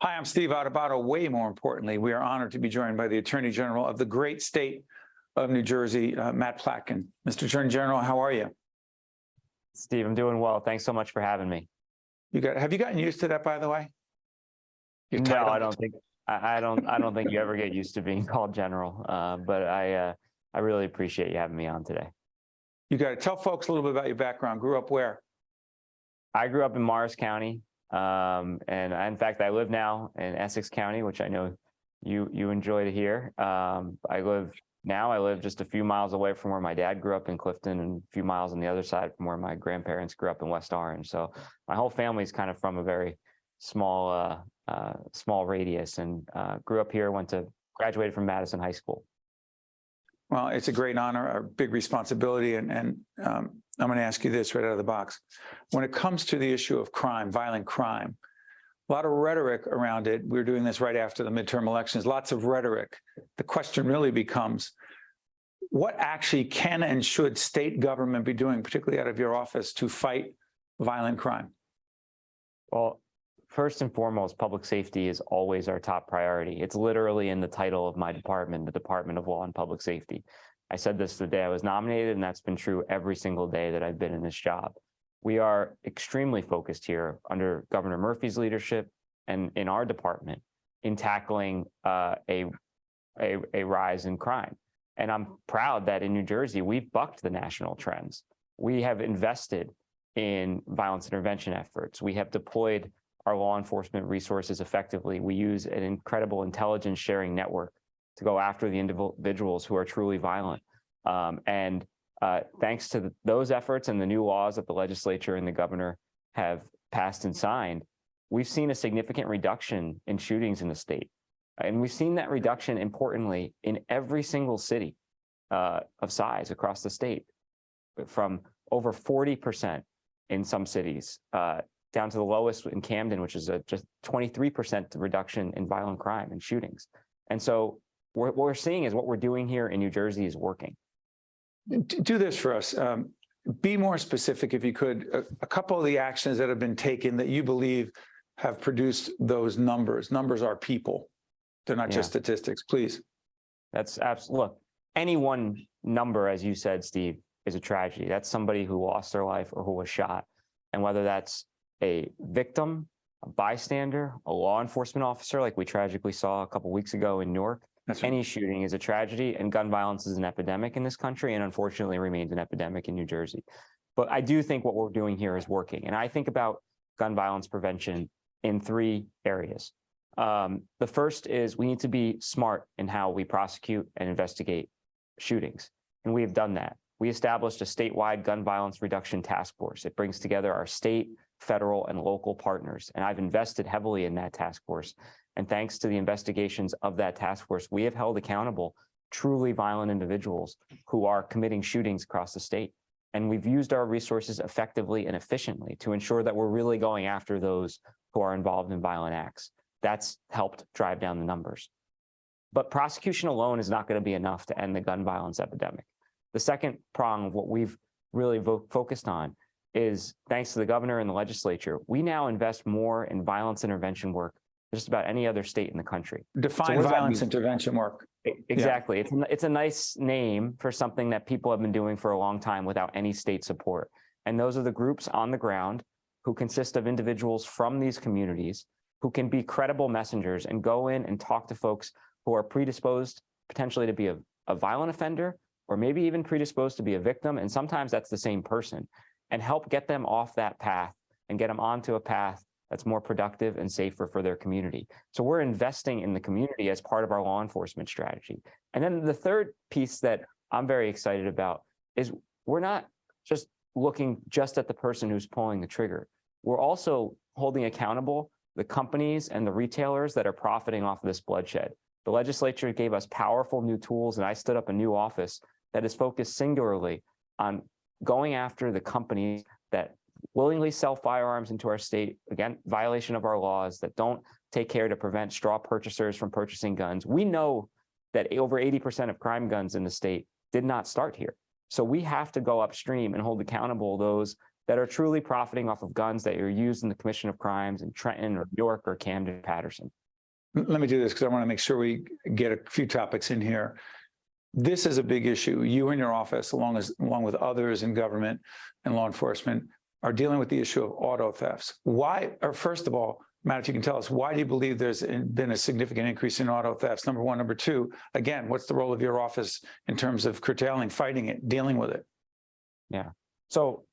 Hi, I'm Steve Adubato. Way more importantly, we are honored to be joined by the Attorney General of the great state of New Jersey, Matt Platkin. Mr. Attorney General, how are you? Steve, I'm doing well. Thanks so much for having me. Have you gotten used to that, by the way? No, I don't think I don't think you ever get used to being called General. But I really appreciate you having me on today. You got to tell folks a little bit about your background. Grew up where? I grew up in Morris County, in fact, I live now in Essex County, which I know you enjoy to hear. I live just a few miles away from where my dad grew up in Clifton, and a few miles on the other side from where my grandparents grew up in West Orange. So my whole family is kind of from a very small radius, and grew up here. Graduated from Madison High School. Well, it's a great honor, a big responsibility, and I'm going to ask you this right out of the box. When it comes to the issue of crime, violent crime, a lot of rhetoric around it. We're doing this right after the midterm elections, lots of rhetoric. The question really becomes, what actually can and should state government be doing, particularly out of your office, to fight violent crime? Well, first and foremost, public safety is always our top priority. It's literally in the title of my department, the Department of Law and Public Safety. I said this the day I was nominated, and that's been true every single day that I've been in this job. We are extremely focused here under Governor Murphy's leadership and in our department in tackling a rise in crime. And I'm proud that in New Jersey, we've bucked the national trends. We have invested in violence intervention efforts. We have deployed our law enforcement resources effectively. We use an incredible intelligence sharing network to go after the individuals who are truly violent. Thanks to those efforts and the new laws that the legislature and the governor have passed and signed, we've seen a significant reduction in shootings in the state. And we've seen that reduction, importantly, in every single city of size across the state, from over 40% in some cities, down to the lowest in Camden, which is just 23% reduction in violent crime and shootings. And so what we're seeing is what we're doing here in New Jersey is working. Do this for us. Be more specific, if you could. A couple of the actions that have been taken that you believe have produced those numbers. Numbers are people. They're not just statistics, please. That's absolutely. Look, any one number, as you said, Steve, is a tragedy. That's somebody who lost their life or who was shot. And whether that's a victim, a bystander, a law enforcement officer, like we tragically saw a couple of weeks ago in Newark, any shooting is a tragedy, and gun violence is an epidemic in this country, and unfortunately remains an epidemic in New Jersey. But I do think what we're doing here is working. And I think about gun violence prevention in three areas. The first is we need to be smart in how we prosecute and investigate shootings. And we have done that. We established a statewide gun violence reduction task force. It brings together our state, federal, and local partners. And I've invested heavily in that task force. And thanks to the investigations of that task force, we have held accountable truly violent individuals who are committing shootings across the state. And we've used our resources effectively and efficiently to ensure that we're really going after those who are involved in violent acts. That's helped drive down the numbers. But prosecution alone is not going to be enough to end the gun violence epidemic. The second prong of what we've really focused on is, thanks to the governor and the legislature, we now invest more in violence intervention work than just about any other state in the country. Define violence intervention work. Exactly. Yeah. It's a nice name for something that people have been doing for a long time without any state support. And those are the groups on the ground who consist of individuals from these communities who can be credible messengers and go in and talk to folks who are predisposed potentially to be a violent offender, or maybe even predisposed to be a victim. And sometimes that's the same person, and help get them off that path and get them onto a path that's more productive and safer for their community. So we're investing in the community as part of our law enforcement strategy. And then the third piece that I'm very excited about is we're not just looking just at the person who's pulling the trigger. We're also holding accountable the companies and the retailers that are profiting off of this bloodshed. The legislature gave us powerful new tools, and I stood up a new office that is focused singularly on going after the companies that willingly sell firearms into our state, again, violation of our laws, that don't take care to prevent straw purchasers from purchasing guns. We know that over 80% of crime guns in the state did not start here. So we have to go upstream and hold accountable those that are truly profiting off of guns that are used in the commission of crimes in Trenton or York or Camden, Patterson. Let me do this because I want to make sure we get a few topics in here. This is a big issue. You and your office, along with others in government and law enforcement, are dealing with the issue of auto thefts. Why, or first of all, Matt, if you can tell us, why do you believe there's been a significant increase in auto thefts? Number one. Number two, again, what's the role of your office in terms of curtailing, fighting it, dealing with it? Yeah. So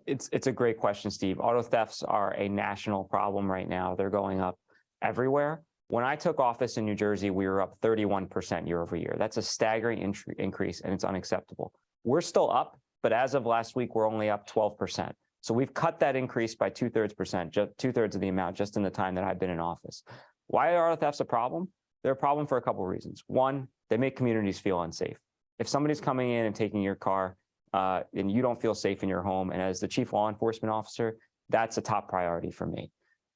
it's a great question, Steve. Auto thefts are a national problem right now. They're going up everywhere. When I took office in New Jersey, we were up 31% year over year. That's a staggering increase, and it's unacceptable. We're still up, but as of last week, we're only up 12%. So we've cut that increase by two-thirds of the amount just in the time that I've been in office. Why are auto thefts a problem? They're a problem for a couple of reasons. One, they make communities feel unsafe. If somebody's coming in and taking your car and you don't feel safe in your home, and as the chief law enforcement officer, that's a top priority for me.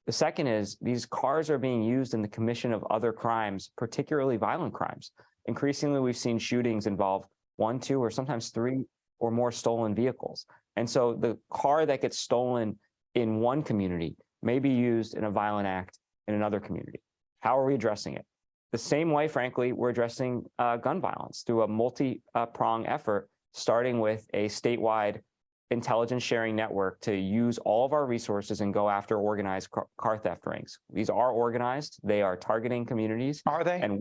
The second is these cars are being used in the commission of other crimes, particularly violent crimes. Increasingly, we've seen shootings involve 1, 2, or sometimes 3 or more stolen vehicles. And so the car that gets stolen in one community may be used in a violent act in another community. How are we addressing it? The same way, frankly, we're addressing gun violence through a multi-pronged effort, starting with a statewide intelligence sharing network to use all of our resources and go after organized car theft rings. These are organized. They are targeting communities. Are they? And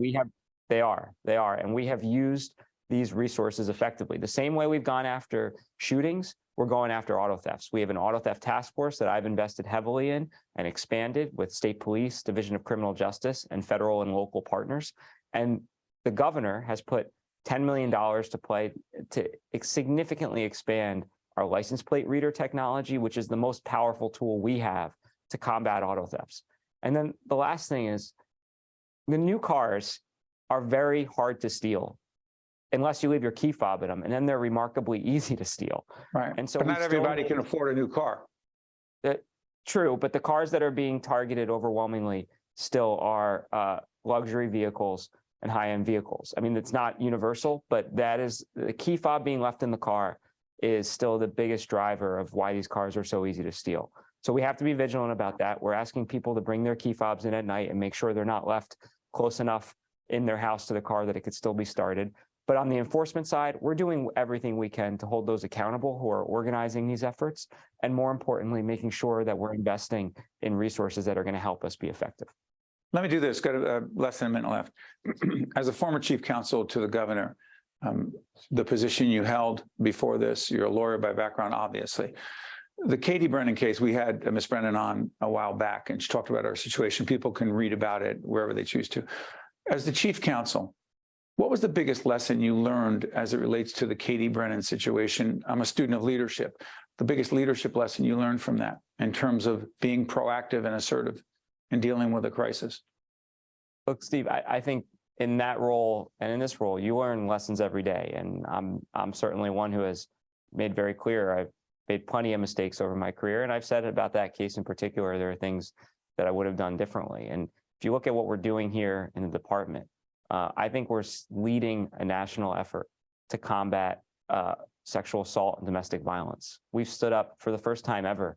they are. And we have used these resources effectively. The same way we've gone after shootings, we're going after auto thefts. We have an auto theft task force that I've invested heavily in and expanded with state police, Division of Criminal Justice, and federal and local partners. And the governor has put $10 million to play to significantly expand our license plate reader technology, which is the most powerful tool we have to combat auto thefts. And then the last thing is the new cars are very hard to steal unless you leave your key fob in them, and then they're remarkably easy to steal. Right. And so but not everybody can afford a new car. True, but the cars that are being targeted overwhelmingly still are luxury vehicles and high-end vehicles. I mean, it's not universal, but that is the key fob being left in the car is still the biggest driver of why these cars are so easy to steal. So we have to be vigilant about that. We're asking people to bring their key fobs in at night and make sure they're not left close enough in their house to the car that it could still be started. But on the enforcement side, we're doing everything we can to hold those accountable who are organizing these efforts, and more importantly, making sure that we're investing in resources that are going to help us be effective. Let me do this. Got less than a minute left. As a former chief counsel to the governor, the position you held before this, you're a lawyer by background, obviously. The Katie Brennan case, we had Ms. Brennan on a while back, and she talked about our situation. People can read about it wherever they choose to. As the chief counsel, what was the biggest lesson you learned as it relates to the Katie Brennan situation? I'm a student of leadership. The biggest leadership lesson you learned from that in terms of being proactive and assertive in dealing with a crisis? Look, Steve, I think in that role and in this role, you learn lessons every day. And I'm certainly one who has made very clear I've made plenty of mistakes over my career. And I've said about that case in particular, there are things that I would have done differently. And if you look at what we're doing here in the department, I think we're leading a national effort to combat sexual assault and domestic violence. We've stood up for the first time ever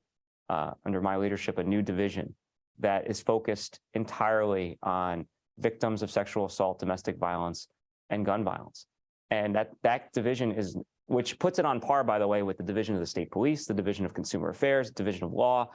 under my leadership, a new division that is focused entirely on victims of sexual assault, domestic violence, and gun violence. And that division is, which puts it on par, by the way, with the Division of the State Police, the Division of Consumer Affairs, Division of Law,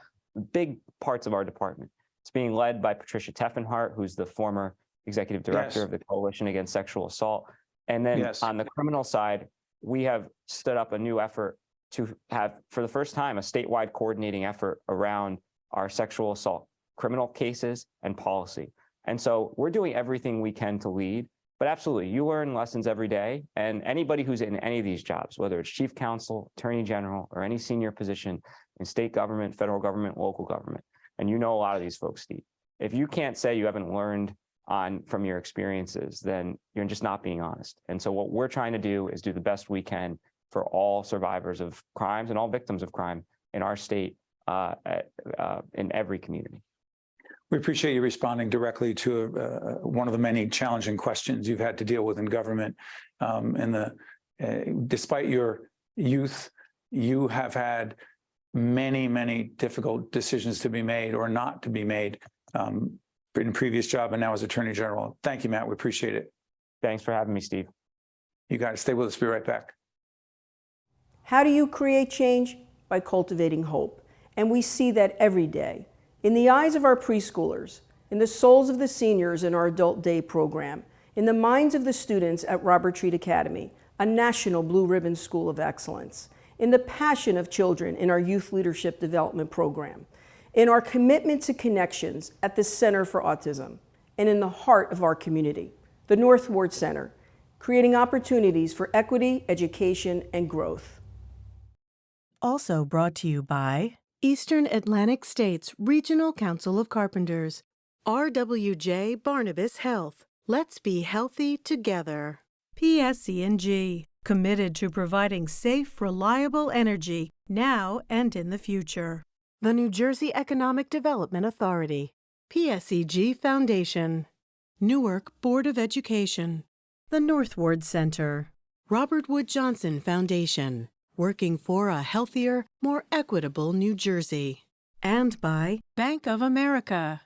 big parts of our department. It's being led by Patricia Teffenhart, who's the former executive director of the Coalition Against Sexual Assault. And then on the criminal side, we have stood up a new effort to have, for the first time, a statewide coordinating effort around our sexual assault criminal cases and policy. And so we're doing everything we can to lead, but absolutely, you learn lessons every day. And anybody who's in any of these jobs, whether it's chief counsel, attorney general, or any senior position in state government, federal government, local government, and you know a lot of these folks, Steve, if you can't say you haven't learned from your experiences, then you're just not being honest. And so what we're trying to do is do the best we can for all survivors of crimes and all victims of crime in our state, in every community. We appreciate you responding directly to one of the many challenging questions you've had to deal with in government. Despite your youth, you have had many, many difficult decisions to be made or not to be made in previous job and now as Attorney General. Thank you, Matt. We appreciate it. Thanks for having me, Steve. You got to stay with us. Be right back. How do you create change? By cultivating hope. And we see that every day. In the eyes of our preschoolers, in the souls of the seniors in our Adult Day program, in the minds of the students at Robert Treat Academy, a national Blue Ribbon School of Excellence, in the passion of children in our Youth Leadership Development Program, in our commitment to connections at the Center for Autism, and in the heart of our community, the North Ward Center, creating opportunities for equity, education, and growth. Also brought to you by Eastern Atlantic States Regional Council of Carpenters, RWJ Barnabas Health. Let's be healthy together. PSC&G, committed to providing safe, reliable energy now and in the future. The New Jersey Economic Development Authority, PSEG Foundation, Newark Board of Education, the North Ward Center, Robert Wood Johnson Foundation, working for a healthier, more equitable New Jersey. And by Bank of America.